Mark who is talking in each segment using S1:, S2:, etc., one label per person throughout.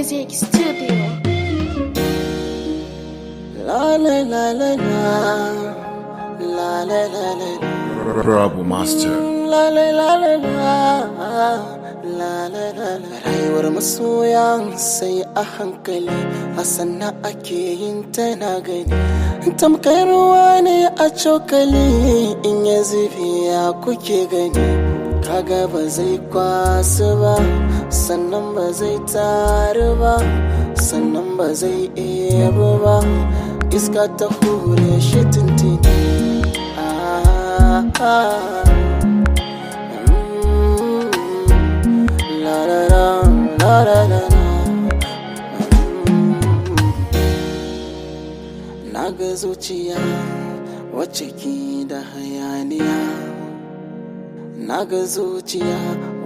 S1: Music Studio.
S2: La la la la la, la la la la,
S3: Rabu Master.
S2: la la la la la, la la la la. Rayuwar masoya sai a hankali, a sanna ake yin ta na gani. Tamkar ruwa ne a cokali, in ya zube ya kuke gani. Kaga ba zai kwasu ba, sannan ba zai taru ba, sannan ba zai ebo ba. Iska ta hure shi tintini. La la la la la la. Naga zuciya wacce ke da hayaniya, naga zuciya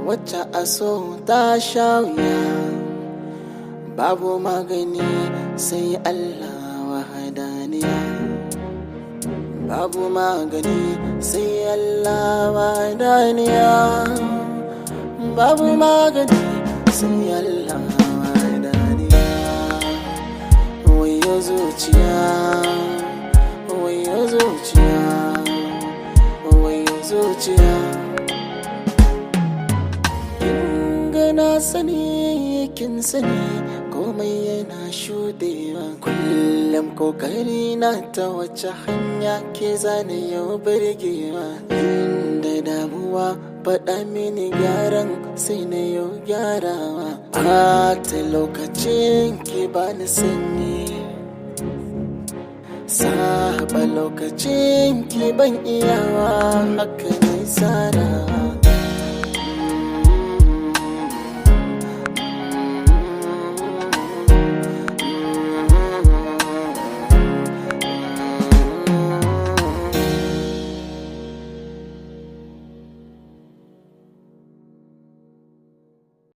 S2: wacce a so ta sha wuya. Babu magani sai Allah wahadaniya, babu magani sai Allah wahadaniya, babu magani sai Allah wahadaniya. Wayo zuciya, wayo zuciya, wayo zuciya. Na sani kin sani komai yana shudewa. Kullum kokari na ta wace hanya ke zane yau birgewa. Inda damuwa faɗa mini gyaran sai na yau gyarawa. Ta lokacin ki bani sanyi, saba lokacin ki ban iyawa, haka ne tsarawa.